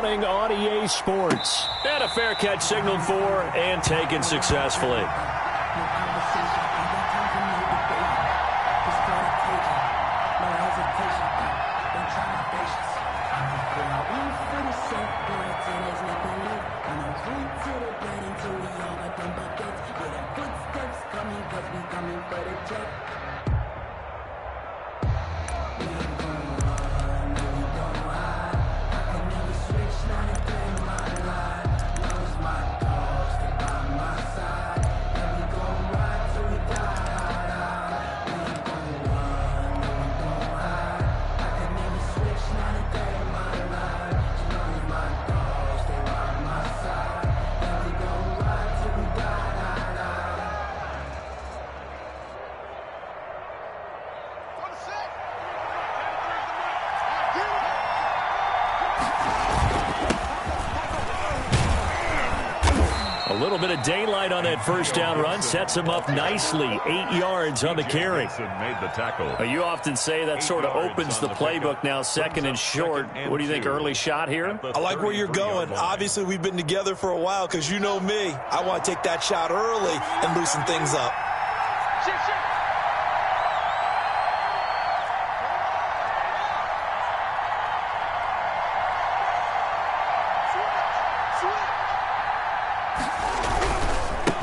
running on EA Sports. And a fair catch signaled for and taken successfully. A little bit of daylight on that first down run sets him up nicely. 8 yards on the carry. Made the tackle. You often say that sort of opens the playbook now, second and short. What do you think, early shot here? I like where you're going. Obviously, we've been together for a while because you know me. I want to take that shot early and loosen things up.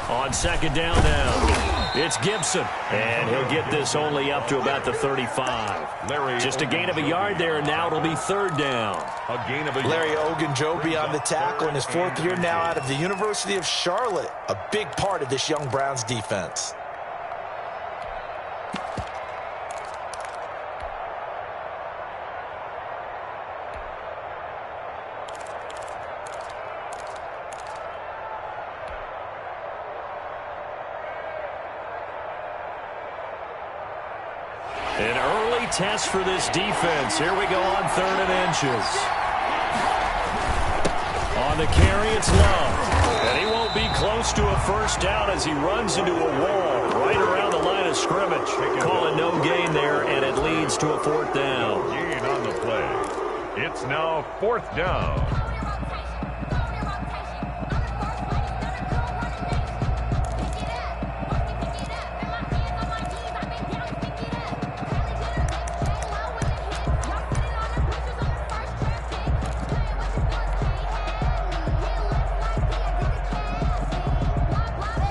On second down now, it's Gibson. And he'll get this only up to about the 35. Just a gain of a yard there, and now it'll be third down. A gain of a Larry Ogunjobi on the tackle in his fourth year now out of the University of Charlotte. A big part of this young Browns defense. An early test for this defense. Here we go on third and inches. On the carry, it's Love. And he won't be close to a first down as he runs into a wall right around the line of scrimmage. Calling no gain there, and it leads to a fourth down. gain on the play. It's now fourth down.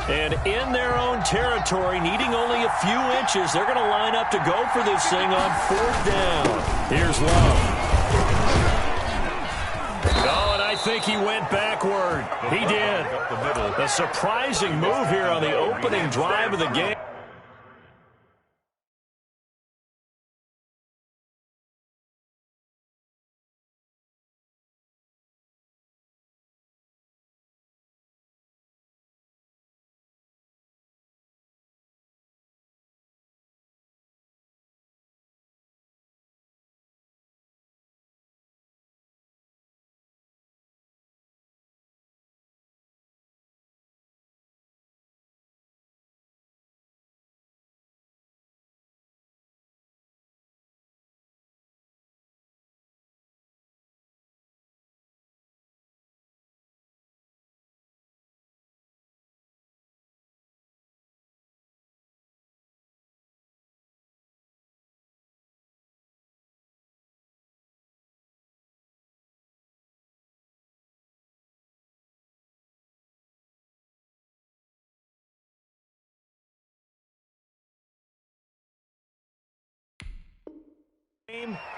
And in their own territory, needing only a few inches, they're going to line up to go for this thing on fourth down. Here's Love. Oh, and I think he went backward. He did. A surprising move here on the opening drive of the game.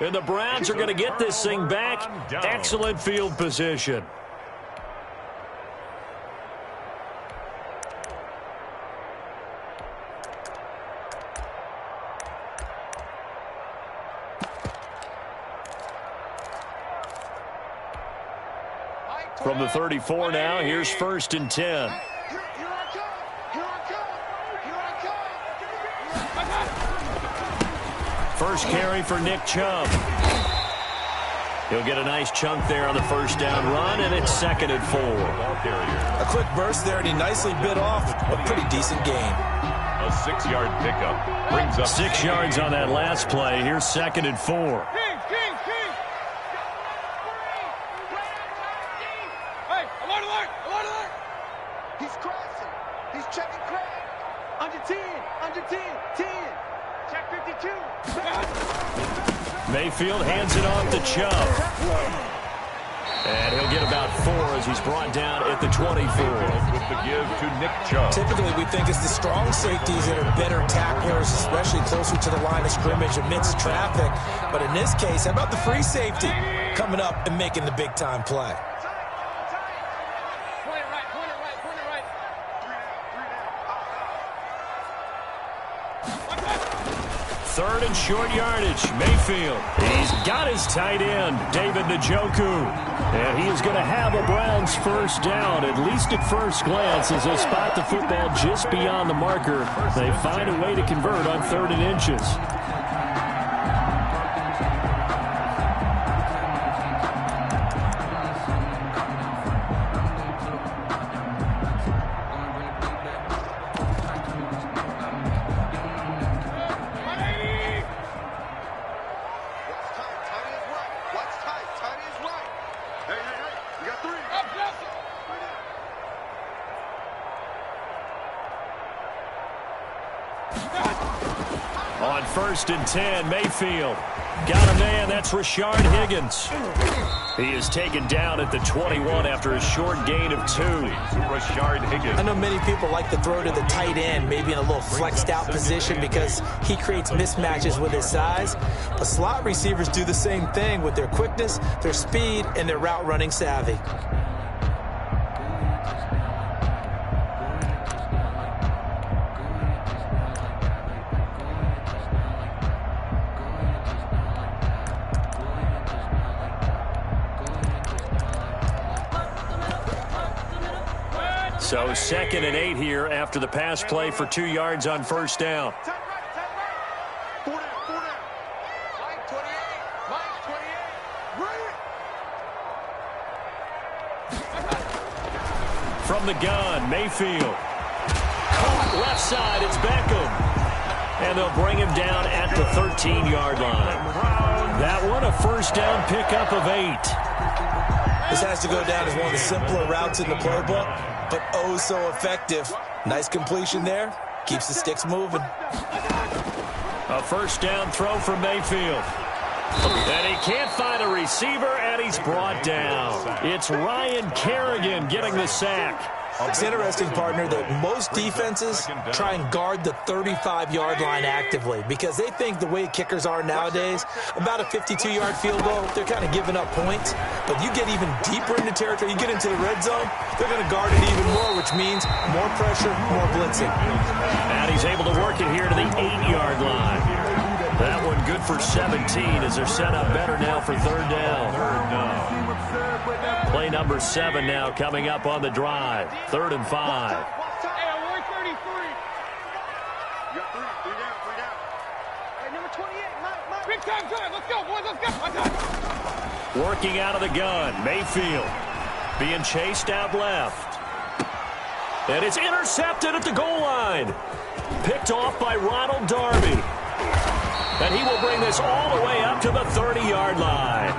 And the Browns are going to get this thing back. Excellent field position. From the 34 now, here's first and 10. First carry for Nick Chubb. He'll get a nice chunk there on the first down run, and it's second and 4. A quick burst there, and he nicely bit off a pretty decent gain. A 6-yard pickup brings up 6 yards on that last play. Here's second and 4. He's crossing. He's checking Craig. Under 10. Under 10. 10. Check 52. Mayfield hands it off to Chubb. And he'll get about 4 as he's brought down at the 24. With the give to Nick Chubb. Typically, we think it's the strong safeties that are better tacklers, especially closer to the line of scrimmage amidst traffic. But in this case, how about the free safety coming up and making the big-time play? Third and short yardage. Mayfield. He's got his tight end, David Njoku. And he is going to have a Browns first down, at least at first glance, as they spot the football just beyond the marker. They find a way to convert on 3rd and inches. On 1st and 10, Mayfield. Got a man, that's Rashard Higgins. He is taken down at the 21 after a short gain of 2. Rashard Higgins. I know many people like to throw to the tight end, maybe in a little flexed out position because he creates mismatches with his size. But slot receivers do the same thing with their quickness, their speed, and their route running savvy. So 2nd and 8 here after the pass play for 2 yards on 1st down. From the gun, Mayfield. Caught left side, it's Beckham. And they'll bring him down at the 13-yard line. That one a first down pickup of 8. This has to go down as one of the simpler routes in the playbook, but oh so effective. Nice completion there. Keeps the sticks moving. A first down throw for Mayfield. And he can't find a receiver, and he's brought down. It's Ryan Kerrigan getting the sack. It's interesting, partner, that most defenses try and guard the 35-yard line actively because they think the way kickers are nowadays, about a 52-yard field goal, they're kind of giving up points. But you get even deeper into territory, you get into the red zone, they're going to guard it even more, which means more pressure, more blitzing. And he's able to work it here to the 8-yard line. That one good for 17 as they're set up better now for 3rd down. Play number 7 now coming up on the drive. 3rd and 5. Working out of the gun. Mayfield being chased out left. And it's intercepted at the goal line. Picked off by Ronald Darby. And he will bring this all the way up to the 30-yard line.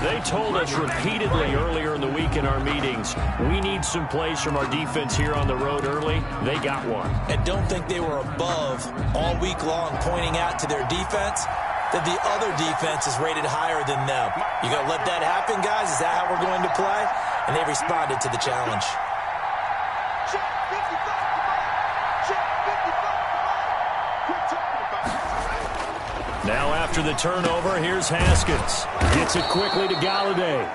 They told us repeatedly earlier in the week in our meetings, we need some plays from our defense here on the road early. They got one. And don't think they were above all week long pointing out to their defense that the other defense is rated higher than them. You going to let that happen, guys? Is that how we're going to play? And they responded to the challenge. Now after the turnover, here's Haskins. Gets it quickly to Galladay.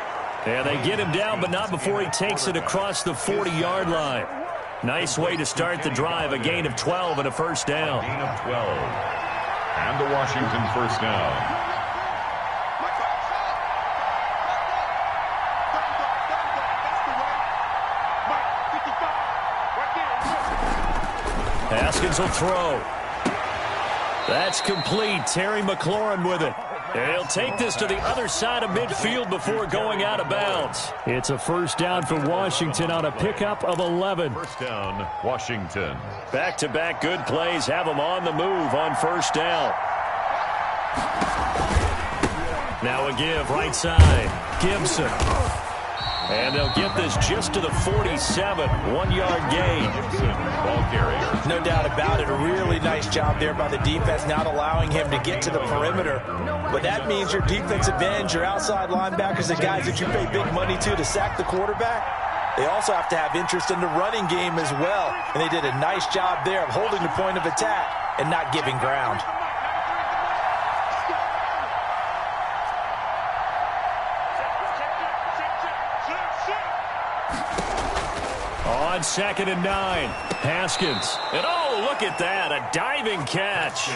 And they get him down, but not before he takes it across the 40-yard line. Nice way to start the drive, a gain of 12 and a first down. Gain of 12. And the Washington first down. Haskins will throw. That's complete. Terry McLaurin with it. And he'll take this to the other side of midfield before going out of bounds. It's a first down for Washington on a pickup of 11. First down, Washington. Back-to-back good plays have them on the move on first down. Now a give right side. Gibson. And they'll get this just to the 47, 1-yard gain. Ball carrier. No doubt about it. A really nice job there by the defense, not allowing him to get to the perimeter. But that means your defensive ends, your outside linebackers, the guys that you pay big money to sack the quarterback, they also have to have interest in the running game as well. And they did a nice job there of holding the point of attack and not giving ground. On 2nd and 9, Haskins. And oh, look at that, a diving catch.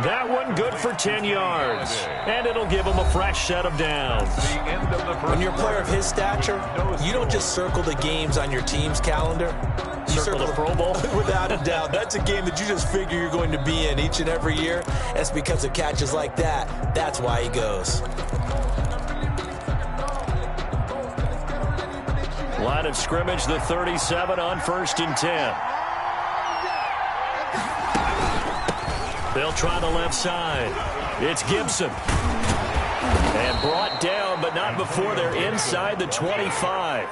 That one good for 10 yards. And it'll give him a fresh set of downs. When you're a player of his stature, you don't just circle the games on your team's calendar. You Circle the Pro Bowl? Without a doubt. That's a game that you just figure you're going to be in each and every year. That's because of catches like that. That's why he goes. Line of scrimmage, the 37 on 1st and 10. They'll try the left side. It's Gibson. And brought down, but not before they're inside the 25.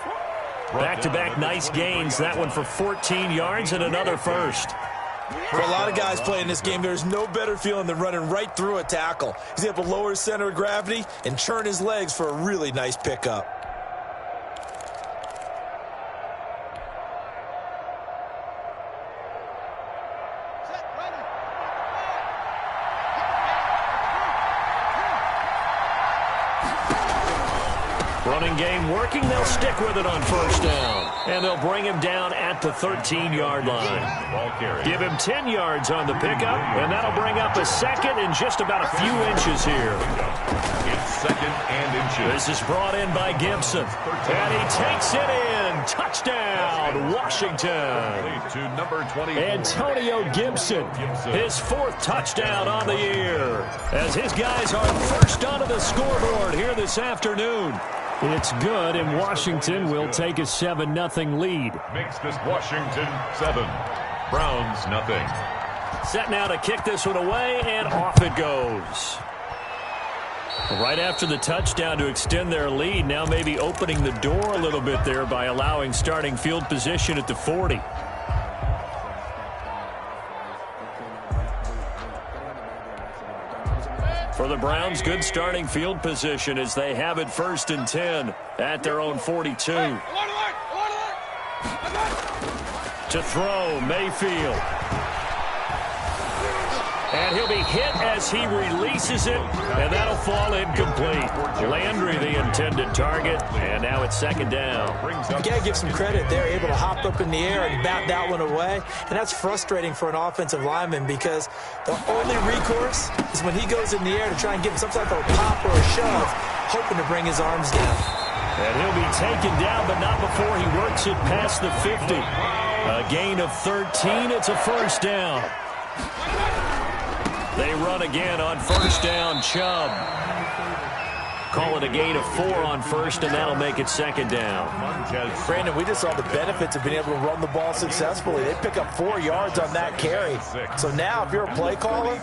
Back-to-back nice gains. That one for 14 yards and another first. For a lot of guys playing this game, there's no better feeling than running right through a tackle. He's able to lower his center of gravity and churn his legs for a really nice pickup. Running game working. They'll stick with it on 1st down. And they'll bring him down at the 13-yard line. Give him 10 yards on the pickup, and that'll bring up a 2nd and just about a few inches here. It's 2nd and inches. This is brought in by Gibson. And he takes it in. Touchdown, Washington. To number 24. Antonio Gibson, his 4th touchdown on the year, as his guys are first onto the scoreboard here this afternoon. It's good, and Washington will take a 7-0 lead. Makes this Washington 7. Browns nothing. Set now to kick this one away, and off it goes. Right after the touchdown to extend their lead, now maybe opening the door a little bit there by allowing starting field position at the 40. For the Browns, good starting field position as they have it 1st and 10 at their own 42. To throw, Mayfield. And he'll be hit as he releases it, and that'll fall incomplete. Landry, the intended target, and now it's 2nd down. You got to give some credit. They're able to hop up in the air and bat that one away, and that's frustrating for an offensive lineman because the only recourse is when he goes in the air to try and give him some type of a pop or a shove, hoping to bring his arms down. And he'll be taken down, but not before he works it past the 50. A gain of 13. It's a 1st down. They run again on 1st down, Chubb. Call it a gain of 4 on 1st, and that'll make it 2nd down. Brandon, we just saw the benefits of being able to run the ball successfully. They pick up 4 yards on that carry. So now if you're a play caller,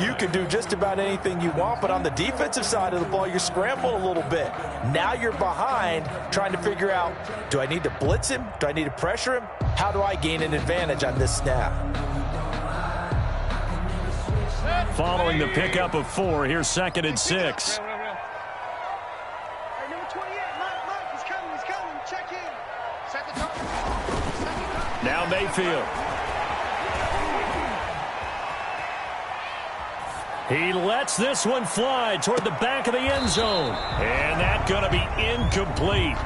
you can do just about anything you want, but on the defensive side of the ball, you're scrambling a little bit. Now you're behind trying to figure out, do I need to blitz him? Do I need to pressure him? How do I gain an advantage on this snap? Following the pickup of 4, here's 2nd and 6. Now Mayfield. He lets this one fly toward the back of the end zone. And that's going to be incomplete.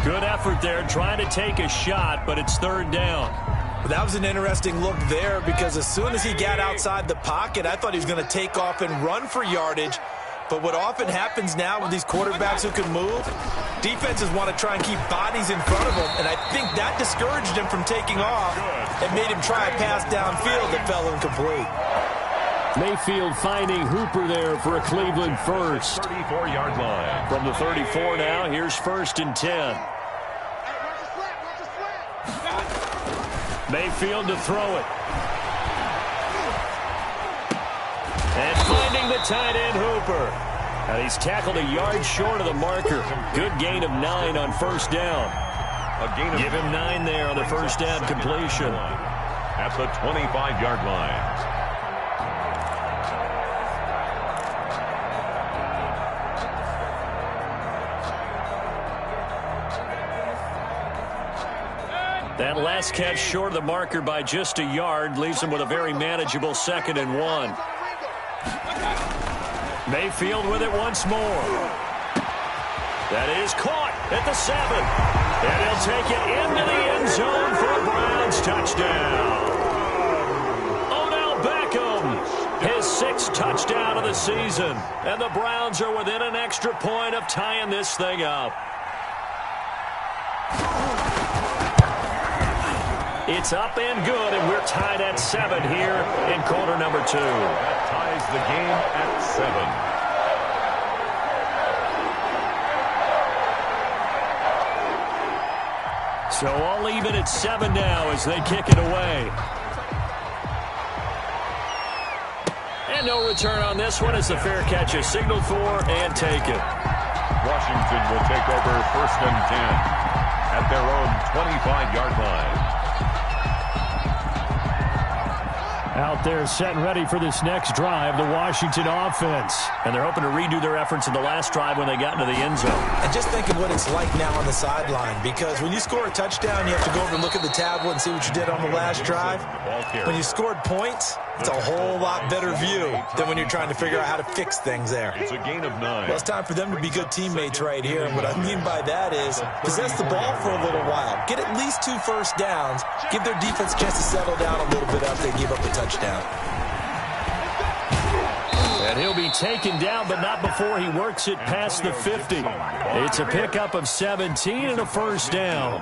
Good effort there trying to take a shot, but it's 3rd down. That was an interesting look there because as soon as he got outside the pocket, I thought he was going to take off and run for yardage. But what often happens now with these quarterbacks who can move, defenses want to try and keep bodies in front of them, and I think that discouraged him from taking off and made him try a pass downfield that fell incomplete. Mayfield finding Hooper there for a Cleveland first. 34-yard line. From the 34 now, here's 1st and 10. Mayfield to throw it. And finding the tight end, Hooper. And he's tackled a yard short of the marker. Good gain of 9 on first down. Give him 9 there on the first down completion. At the 25-yard line. That last catch short of the marker by just a yard leaves him with a very manageable 2nd and 1. Mayfield with it once more. That is caught at the 7. And he'll take it into the end zone for a Browns touchdown. Odell Beckham, his 6th touchdown of the season. And the Browns are within an extra point of tying this thing up. It's up and good, and we're tied at 7 here in quarter number 2. That ties the game at 7. So all even at 7 now as they kick it away. And no return on this one as the fair catch is signaled for and taken. Washington will take over 1st and 10 at their own 25-yard line. Out there set and ready for this next drive, the Washington offense. And they're hoping to redo their efforts in the last drive when they got into the end zone. And just think of what it's like now on the sideline, because when you score a touchdown, you have to go over and look at the tablet and see what you did on the last drive. When you scored points, it's a whole lot better view than when you're trying to figure out how to fix things there. It's a gain of 9. Well, it's time for them to be good teammates right here. And what I mean by that is possess the ball for a little while. Get at least 2 first downs. Give their defense a chance to settle down a little bit after they give up a touchdown. And he'll be taken down, but not before he works it past the 50. It's a pickup of 17 and a first down.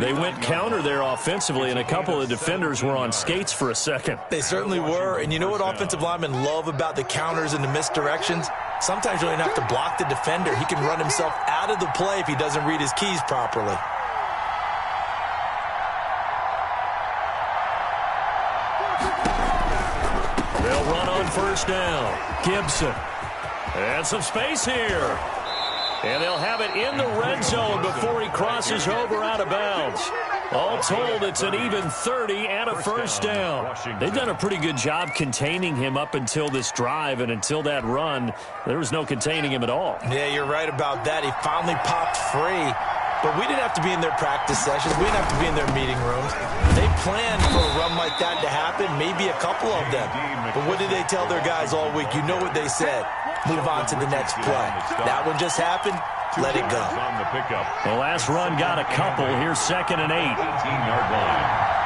They went counter there offensively, and a couple of defenders were on skates for a second. They certainly were, and you know what offensive linemen love about the counters and the misdirections? Sometimes you don't even have to block the defender. He can run himself out of the play if he doesn't read his keys properly. They'll run on first down. Gibson. And some space here. And they'll have it in the red zone before he crosses over out of bounds. All told, it's an even 30 and a first down. They've done a pretty good job containing him up until this drive, and until that run, there was no containing him at all. Yeah, you're right about that. He finally popped free. But we didn't have to be in their practice sessions. We didn't have to be in their meeting rooms. They planned for a run like that to happen, maybe a couple of them. But what did they tell their guys all week? You know what they said. Move on to the next play. That one just happened. Let it go. The last run got a couple. Here's 2nd and 8. 18-yard line.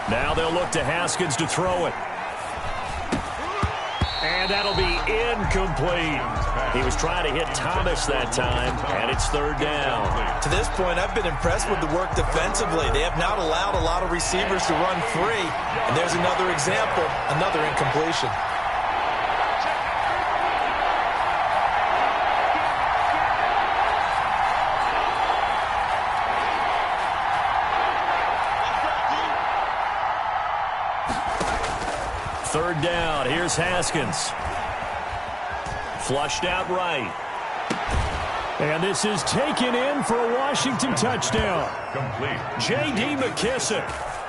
Now they'll look to Haskins to throw it. And that'll be incomplete. He was trying to hit Thomas that time, and it's 3rd down. To this point, I've been impressed with the work defensively. They have not allowed a lot of receivers to run free. And there's another example, another incompletion. Third down. Here's Haskins. Flushed out right. And this is taken in for a Washington touchdown. Complete. J.D. McKissick,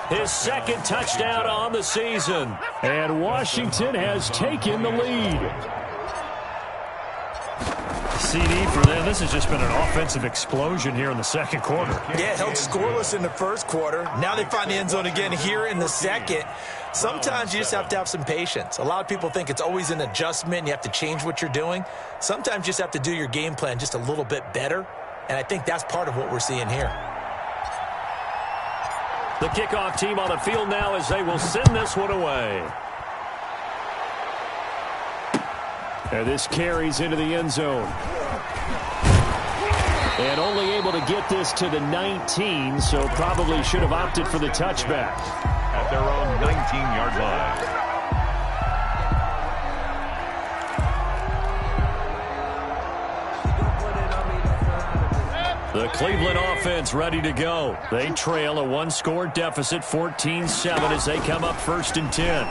his 2nd touchdown on the season. And Washington has taken the lead. CD for them. This has just been an offensive explosion here in the 2nd quarter. Yeah, held scoreless in the 1st quarter. Now they find the end zone again here in the 2nd. Sometimes you just have to have some patience. A lot of people think it's always an adjustment. You have to change what you're doing. Sometimes you just have to do your game plan just a little bit better. And I think that's part of what we're seeing here. The kickoff team on the field now as they will send this one away. And this carries into the end zone. And only able to get this to the 19, so probably should have opted for the touchback. At their own 19-yard line. The Cleveland offense ready to go. They trail a one-score deficit, 14-7, as they come up 1st and 10.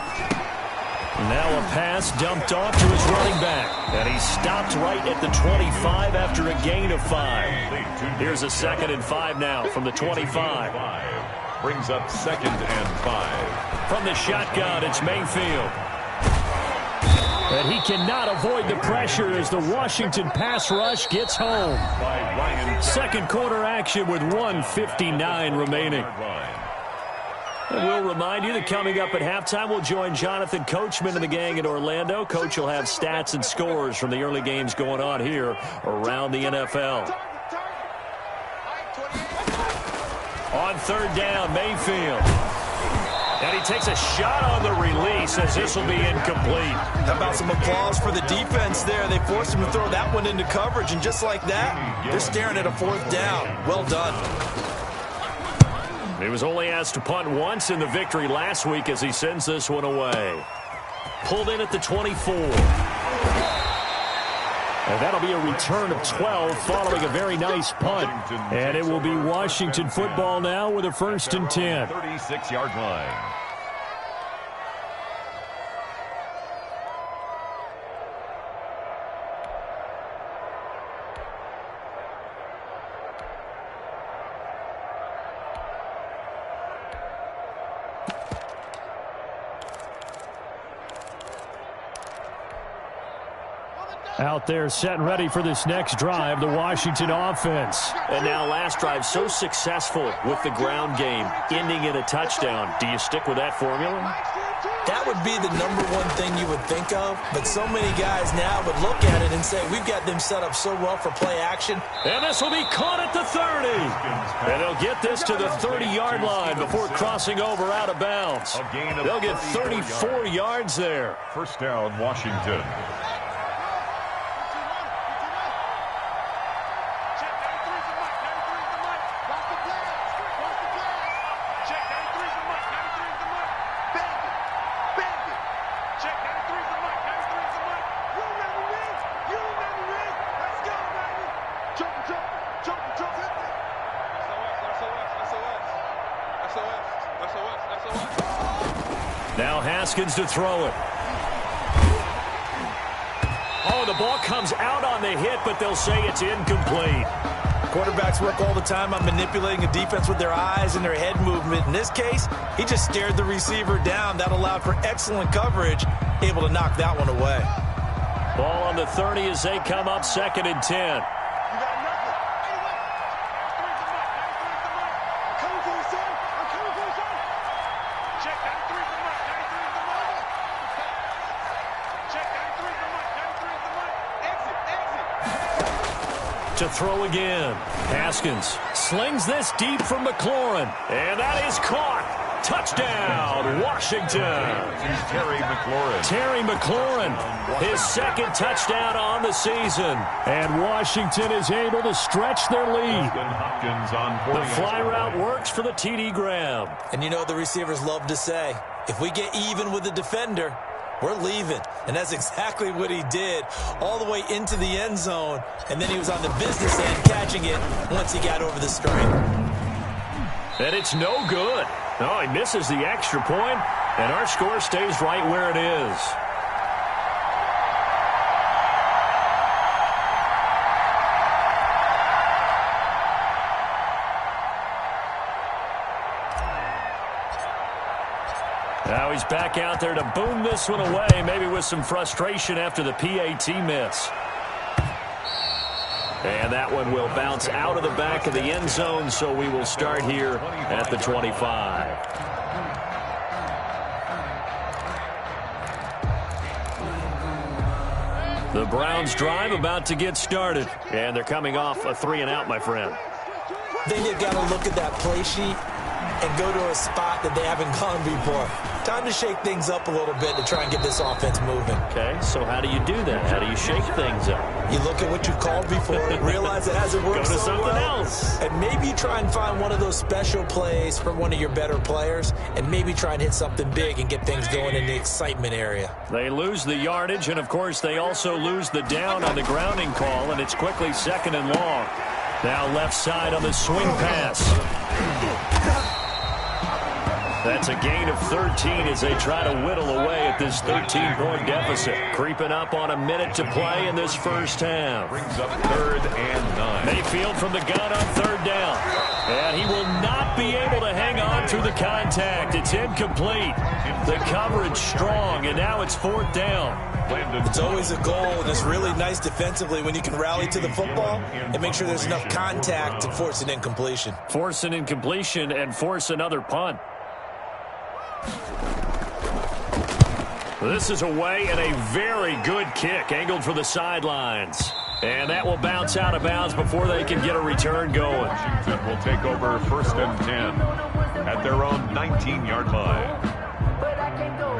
Now a pass dumped off to his running back. And he stopped right at the 25 after a gain of 5. Here's a 2nd and 5 now from the 25. Brings up 2nd and 5. From the shotgun, it's Mayfield. And he cannot avoid the pressure as the Washington pass rush gets home. Second quarter action with 1:59 remaining. And we'll remind you that coming up at halftime, we'll join Jonathan Coachman and the gang in Orlando. Coach will have stats and scores from the early games going on here around the NFL. On 3rd down, Mayfield. And he takes a shot on the release as this will be incomplete. How about some applause for the defense there? They forced him to throw that one into coverage, and just like that, they're staring at a 4th down. Well done. He was only asked to punt once in the victory last week as he sends this one away. Pulled in at the 24. And that'll be a return of 12 following a very nice punt. And it will be Washington football now with a 1st and 10. 36-yard line. Out there set and ready for this next drive, the Washington offense. And now last drive so successful with the ground game, ending in a touchdown. Do you stick with that formula? That would be the #1 thing you would think of, but so many guys now would look at it and say, we've got them set up so well for play action. And this will be caught at the 30. And they'll get this to the 30-yard line before crossing over out of bounds. They'll get 34 yards there. 1st down, Washington. Now Haskins to throw it. Oh, the ball comes out on the hit, but they'll say it's incomplete. Quarterbacks work all the time on manipulating a defense with their eyes and their head movement. In this case, he just stared the receiver down. That allowed for excellent coverage, able to knock that one away. Ball on the 30 as they come up 2nd and 10. To throw again. Haskins slings this deep for McLaurin. And that is caught. Touchdown, Washington. Terry McLaurin. Terry McLaurin, his 2nd touchdown on the season. And Washington is able to stretch their lead. The fly route works for the TD grab. And you know the receivers love to say, if we get even with the defender, we're leaving. And that's exactly what he did, all the way into the end zone. And then he was on the business end catching it once he got over the string. And it's no good. No, he misses the extra point, and our score stays right where it is. Now he's back out there to boom this one away, maybe with some frustration after the PAT miss. And that one will bounce out of the back of the end zone, so we will start here at the 25. The Browns drive about to get started, and they're coming off a 3-and-out, my friend. I think they've got to look at that play sheet and go to a spot that they haven't gone before. Time to shake things up a little bit to try and get this offense moving. Okay, so how do you do that? How do you shake things up? You look at what you called before, realize it hasn't worked Go to so something well, else. and maybe try and find one of those special plays from one of your better players, and maybe try and hit something big and get things going in the excitement area. They lose the yardage, and of course they also lose the down on the grounding call, and it's quickly 2nd and long. Now left side on the swing pass. That's a gain of 13 as they try to whittle away at this 13-point deficit. Creeping up on a minute to play in this first half. Brings up 3rd and 9. Mayfield from the gun on 3rd down. And he will not be able to hang on through the contact. It's incomplete. The coverage strong, and now it's 4th down. It's always a goal, and it's really nice defensively when you can rally to the football and make sure there's enough contact to force an incompletion. Force an incompletion and force another punt. This is away and a very good kick angled for the sidelines. And that will bounce out of bounds before they can get a return going. Washington will take over 1st and 10 at their own 19-yard line. But I can't go.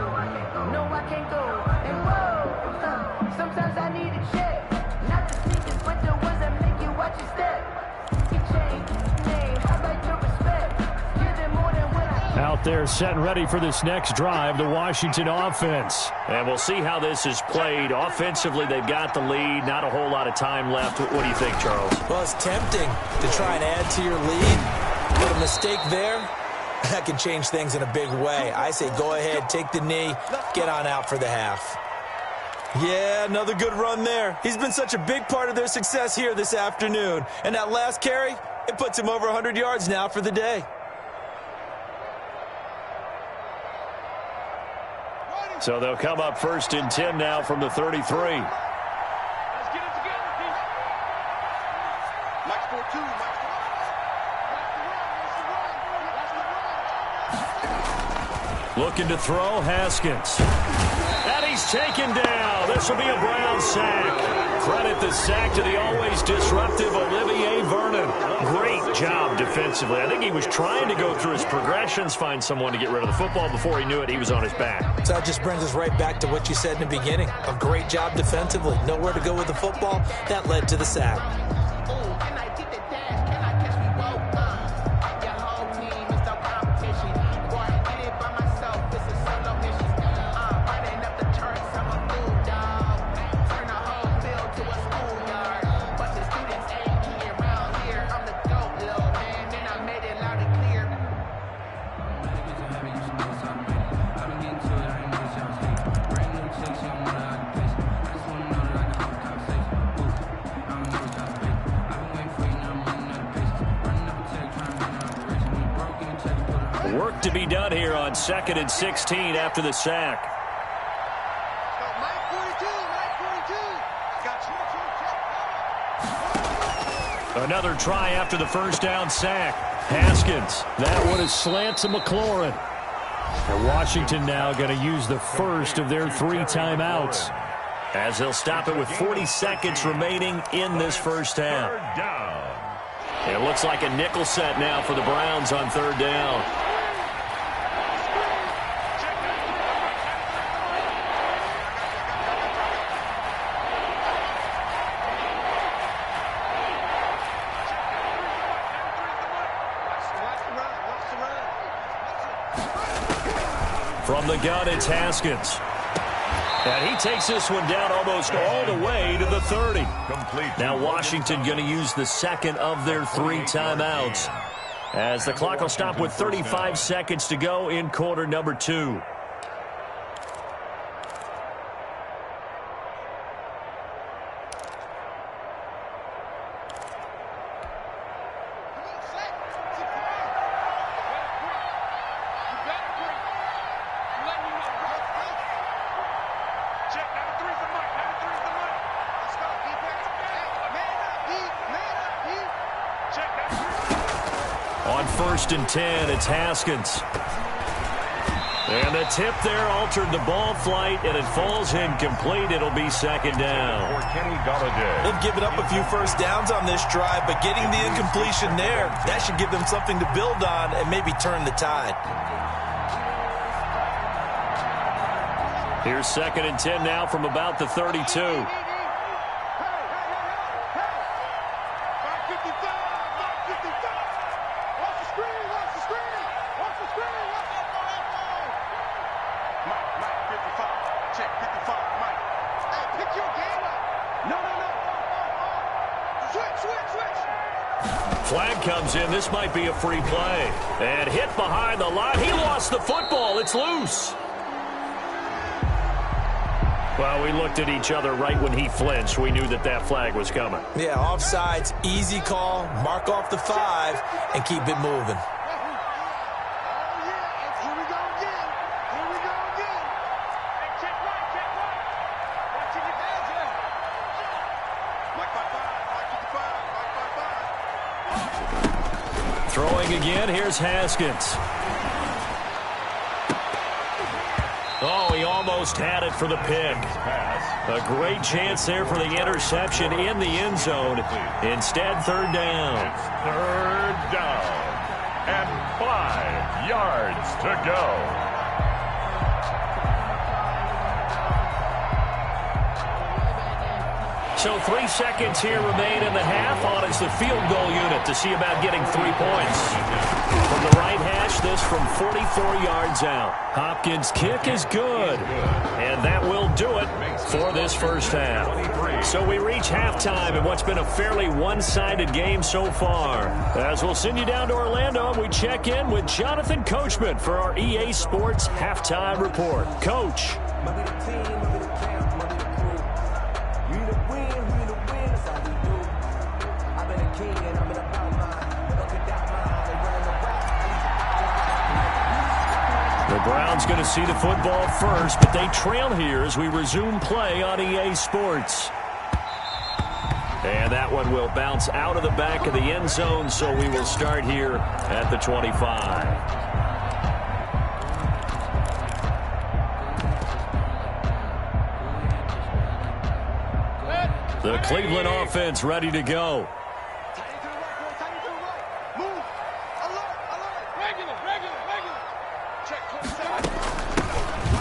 No, I can't go. And whoa, sometimes I need a check. Not the sneakers, but the ones that make you watch your step. You change name. How about your respect? Give them more than what I Out there set and ready for this next drive, the Washington offense. And we'll see how this is played. Offensively, they've got the lead. Not a whole lot of time left. What do you think, Charles? Well, it's tempting to try and add to your lead, but a mistake there, that can change things in a big way. I say go ahead, take the knee, get on out for the half. Yeah, another good run there. He's been such a big part of their success here this afternoon. And that last carry, it puts him over 100 yards now for the day. So they'll come up 1st and 10 now from the 33. Let's get it together, Pete. Max 4-2. Looking to throw, Haskins. And he's taken down. This will be a Brown sack. Credit the sack to the always disruptive Olivier Vernon. Great job defensively. I think he was trying to go through his progressions, find someone to get rid of the football. Before he knew it, he was on his back. So that just brings us right back to what you said in the beginning. A great job defensively. Nowhere to go with the football. That led to the sack. Work to be done here on 2nd and 16 after the sack. Another try after the first down sack. Haskins. That one is slant to McLaurin. And Washington now going to use the first of their 3 timeouts, as they'll stop it with 40 seconds remaining in this first half. It looks like a nickel set now for the Browns on 3rd down. From the gun, it's Haskins. And he takes this one down almost all the way to the 30. Now Washington going to use the second of their 3 timeouts, as the clock will stop with 35 seconds to go in quarter number 2. On 1st and 10, it's Haskins. And the tip there altered the ball flight, and it falls incomplete. It'll be 2nd down. They've given up a few first downs on this drive, but getting the incompletion there, that should give them something to build on and maybe turn the tide. Here's 2nd and 10 now from about the 32. Flag comes in. This might be a free play. And hit behind the line. He lost the football. It's loose. Well, we looked at each other right when he flinched. We knew that that flag was coming. Yeah, offsides, easy call. Mark off the 5 and keep it moving. Throwing again, here's Haskins. Oh, he almost had it for the pick. A great chance there for the interception in the end zone. Instead, third down. It's third down and 5 yards to go. So 3 seconds here remain in the half. On is the field goal unit to see about getting 3 points. From the right hash, this from 44 yards out. Hopkins' kick is good. And that will do it for this first half. So we reach halftime in what's been a fairly one-sided game so far. As we'll send you down to Orlando, we check in with Jonathan Coachman for our EA Sports Halftime Report. Coach. The Browns going to see the football first, but they trail here as we resume play on EA Sports. And that one will bounce out of the back of the end zone, so we will start here at the 25. The Cleveland offense ready to go.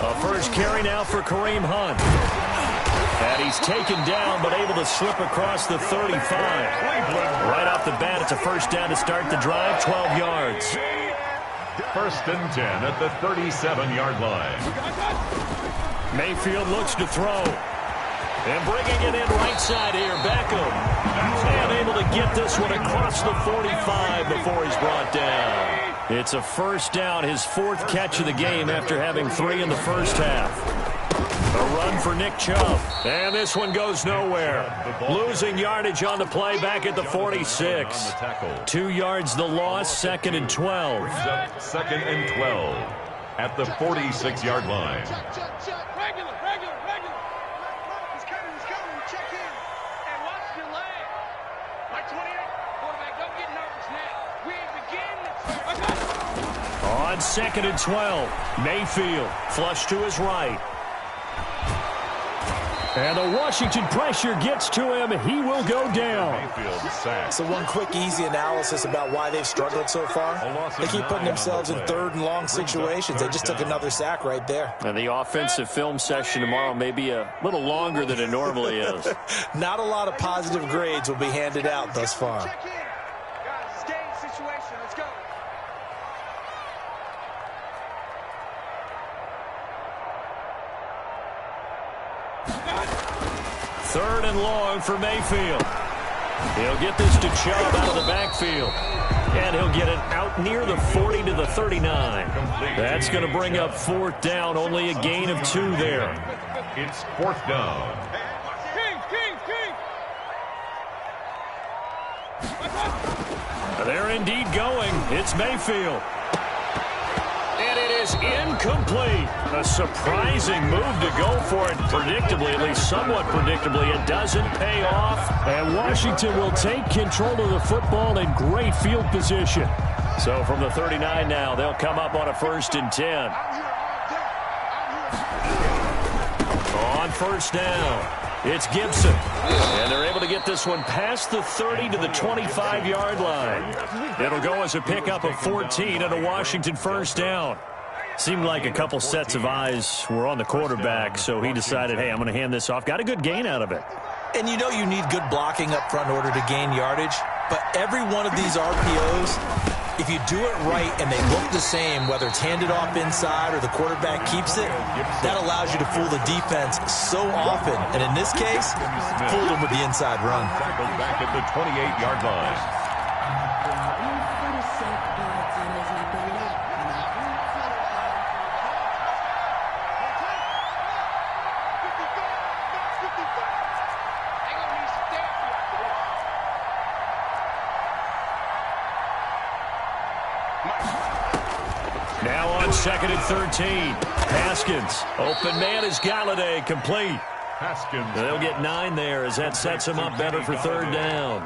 A first carry now for Kareem Hunt. And he's taken down, but able to slip across the 35. Right off the bat, it's a first down to start the drive, 12 yards. First and 10 at the 37-yard line. Mayfield looks to throw. And bringing it in right side here, Beckham. And able to get this one across the 45 before he's brought down. It's a first down, his 4th catch of the game after having 3 in the first half. A run for Nick Chubb. And this one goes nowhere. Losing yardage on the play back at the 46. 2 yards the loss, 2nd and 12. 2nd and 12 at the 46-yard line. On 2nd and 12, Mayfield flush to his right. And the Washington pressure gets to him. He will go down. So one quick, easy analysis about why they've struggled so far. They keep putting themselves in 3rd and long situations. They just took another sack right there. And the offensive film session tomorrow may be a little longer than it normally is. Not a lot of positive grades will be handed out thus far. Third and long for Mayfield. He'll get this to Chubb out of the backfield. And he'll get it out near the 40 to the 39. That's going to bring up 4th down. Only a gain of 2 there. It's 4th down. They're indeed going. It's Mayfield. And it is incomplete. A surprising move to go for it. Predictably, at least somewhat predictably, it doesn't pay off. And Washington will take control of the football in great field position. So from the 39 now, they'll come up on a 1st and 10. On 1st down, it's Gibson. And they're able to get this one past the 30 to the 25-yard line. It'll go as a pickup of 14 and a Washington 1st down. Seemed like a couple sets of eyes were on the quarterback, so he decided, hey, I'm going to hand this off. Got a good gain out of it. And you know you need good blocking up front in order to gain yardage. But every one of these RPOs, if you do it right and they look the same, whether it's handed off inside or the quarterback keeps it, that allows you to fool the defense so often. And in this case, fooled them with the inside run. Tackled back at the 28-yard line. On 2nd and 13. Haskins. Open man is Galladay. Complete. Haskins. They'll get 9 there as that sets him up better for 3rd down.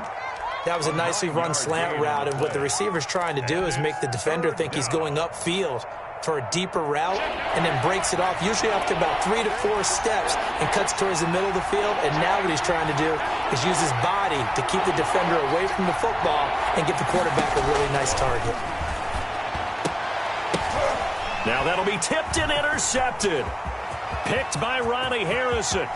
That was a nicely run slant route, and what the receiver's trying to do is make the defender think he's going upfield for a deeper route and then breaks it off, usually after about 3 to 4 steps, and cuts towards the middle of the field. And now what he's trying to do is use his body to keep the defender away from the football and get the quarterback a really nice target. Now that'll be tipped and intercepted. Picked by Ronnie Harrison.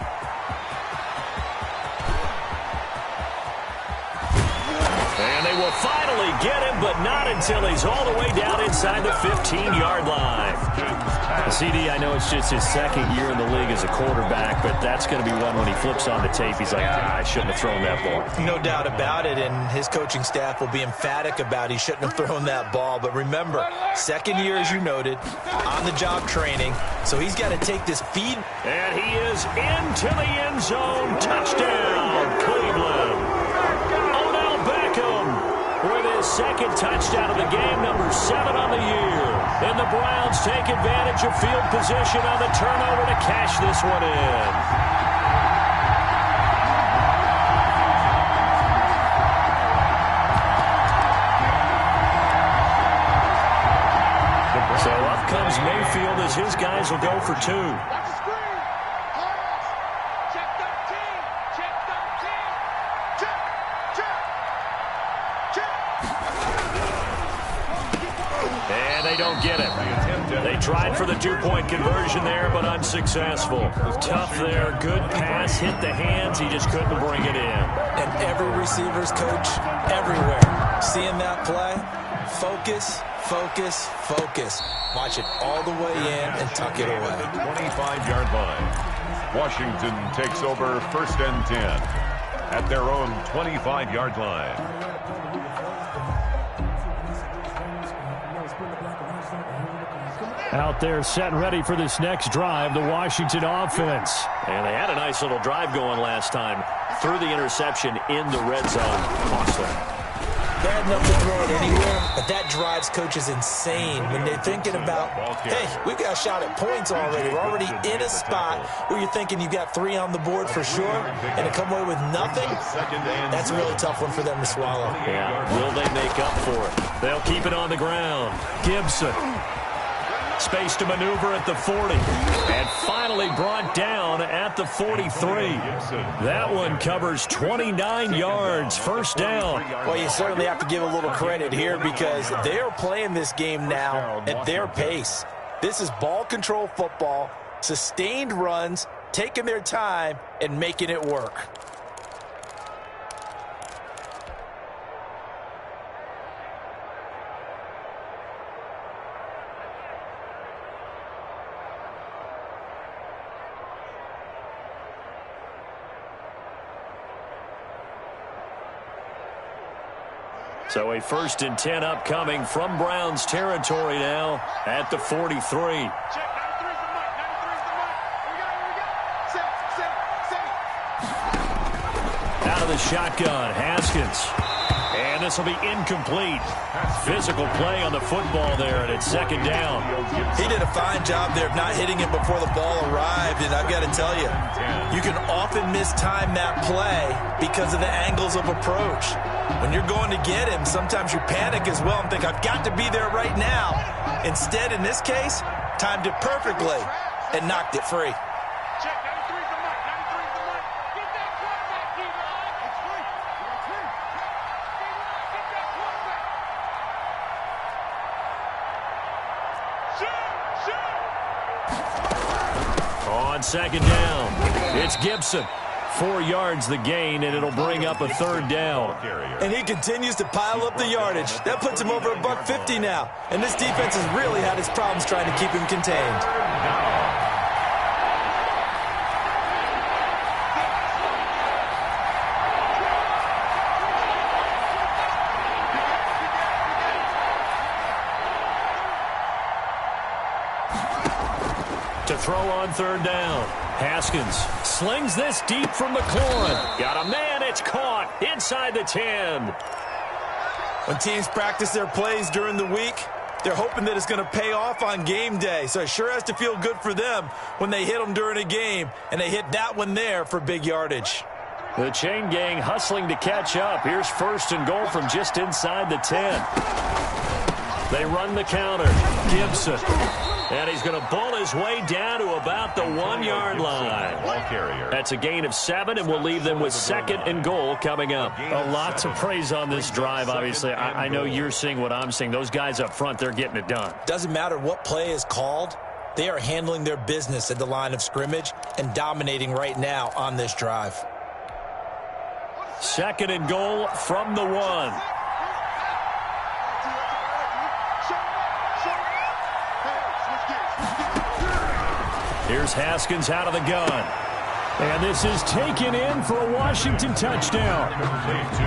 And they will finally get him, but not until he's all the way down inside the 15-yard line. CD, I know it's just his 2nd year in the league as a quarterback, but that's going to be one when he flips on the tape. He's like, I shouldn't have thrown that ball. No doubt about it, and his coaching staff will be emphatic about he shouldn't have thrown that ball. But remember, 2nd year, as you noted, on-the-job training, so he's got to take this feed. And he is into the end zone. Touchdown, Cleveland. With his 2nd touchdown of the game, number 7 on the year. And the Browns take advantage of field position on the turnover to cash this one in. So up comes Mayfield as his guys will go for 2. They don't get it. They tried for the 2-point conversion there, but unsuccessful. Tough there. Good pass. Hit the hands. He just couldn't bring it in. And every receiver's coach everywhere. Seeing that play, focus, focus, focus. Watch it all the way in and tuck it away. 25-yard line. Washington takes over 1st and 10 at their own 25-yard line. Out there set ready for this next drive, the Washington offense. And they had a nice little drive going last time. Threw the interception in the red zone. Costly. Bad enough to throw it anywhere, but that drives coaches insane when they're thinking about, hey, we've got a shot at points already. We're already in a spot where you're thinking you've got 3 on the board for sure, and to come away with nothing, that's a really tough one for them to swallow. Yeah, will they make up for it? They'll keep it on the ground. Gibson. Space to maneuver at the 40. And finally brought down at the 43. That one covers 29 yards. 1st down. Well, you certainly have to give a little credit here because they are playing this game now at their pace. This is ball control football, sustained runs, taking their time, and making it work. So a 1st and 10 upcoming from Browns territory now at the 43. Out of the shotgun, Haskins. And this will be incomplete. Physical play on the football there, and it's 2nd down. He did a fine job there of not hitting it before the ball arrived, and I've got to tell you, you can often mistime that play because of the angles of approach. When you're going to get him, sometimes you panic as well and think, I've got to be there right now. Instead, in this case, timed it perfectly and knocked it free. On 2nd down, it's Gibson. 4 yards the gain, and it'll bring up a 3rd down. And he continues to pile up the yardage. That puts him over $150 now. And this defense has really had its problems trying to keep him contained. To throw on 3rd down. Haskins slings this deep from McLaurin. Got a man, it's caught inside the 10. When teams practice their plays during the week, they're hoping that it's going to pay off on game day. So it sure has to feel good for them when they hit them during a game, and they hit that one there for big yardage. The chain gang hustling to catch up. Here's 1st and goal from just inside the 10. They run the counter. Gibson. And he's going to bull his way down to about the 1-yard line. That's a gain of 7, and we'll leave them with 2nd and goal coming up. A lot to praise on this drive, obviously. I know you're seeing what I'm seeing. Those guys up front, they're getting it done. Doesn't matter what play is called. They are handling their business at the line of scrimmage and dominating right now on this drive. 2nd and goal from the 1. Here's Haskins out of the gun. And this is taken in for a Washington touchdown.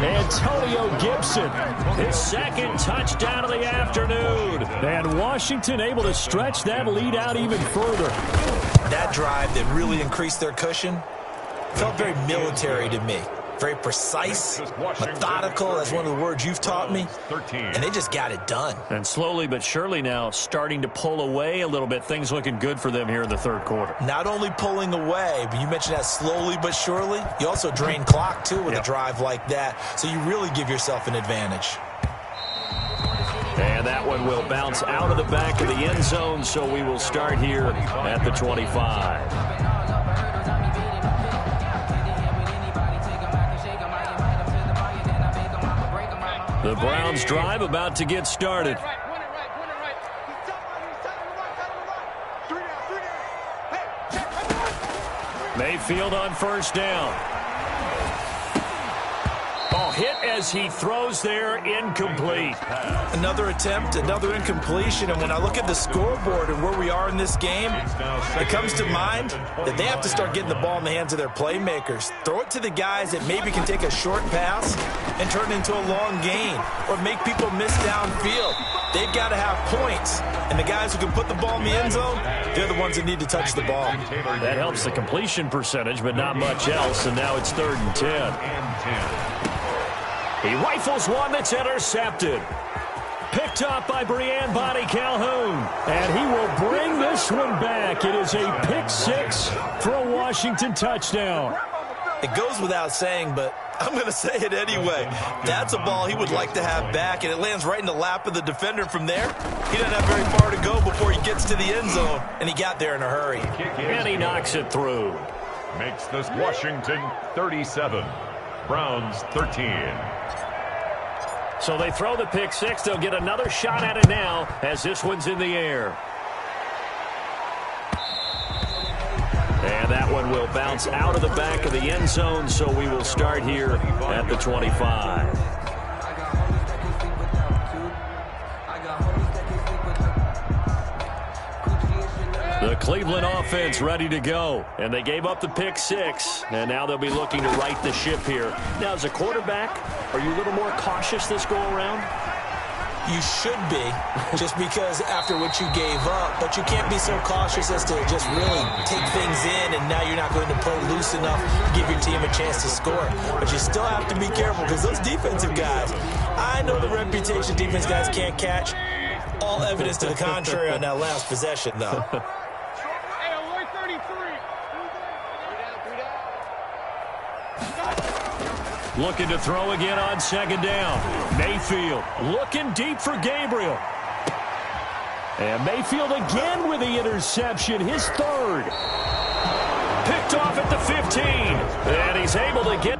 Antonio Gibson, his 2nd touchdown of the afternoon. And Washington able to stretch that lead out even further. That drive that really increased their cushion felt very military to me. Very precise, methodical. That's one of the words you've taught me. And they just got it done. And slowly but surely now starting to pull away a little bit. Things looking good for them here in the 3rd quarter. Not only pulling away, but you mentioned that slowly but surely. You also drain clock, too, with a drive like that. So you really give yourself an advantage. And that one will bounce out of the back of the end zone. So we will start here at the 25. The Browns drive about to get started. Mayfield on 1st down. Ball hit as he throws there, incomplete. Another attempt, another incompletion, and when I look at the scoreboard and where we are in this game, it comes to mind that they have to start getting the ball in the hands of their playmakers. Throw it to the guys that maybe can take a short pass and turn it into a long gain or make people miss downfield. They've got to have points, and the guys who can put the ball in the end zone, they're the ones that need to touch the ball. That helps the completion percentage, but not much else, and now it's 3rd and 10. He rifles one that's intercepted. Picked up by Breanne Bonnie Calhoun. And he will bring this one back. It is a pick 6 for a Washington touchdown. It goes without saying, but I'm going to say it anyway. That's a ball he would like to have back, and it lands right in the lap of the defender from there. He doesn't have very far to go before he gets to the end zone, and he got there in a hurry. And he knocks it through. Makes this Washington 37, Browns 13. So they throw the pick 6. They'll get another shot at it now as this one's in the air. And that one will bounce out of the back of the end zone, so we will start here at the 25. The Cleveland offense ready to go, and they gave up the pick 6, and now they'll be looking to right the ship here. Now, as a quarterback, are you a little more cautious this go-around? You should be, just because after what you gave up, but you can't be so cautious as to just really take things in, and now you're not going to play loose enough to give your team a chance to score. But you still have to be careful, because those defensive guys, I know the reputation defense guys can't catch. All evidence to the contrary on that last possession, though. Looking to throw again on 2nd down. Mayfield looking deep for Gabriel. And Mayfield again with the interception, his 3rd. Picked off at the 15. And he's able to get...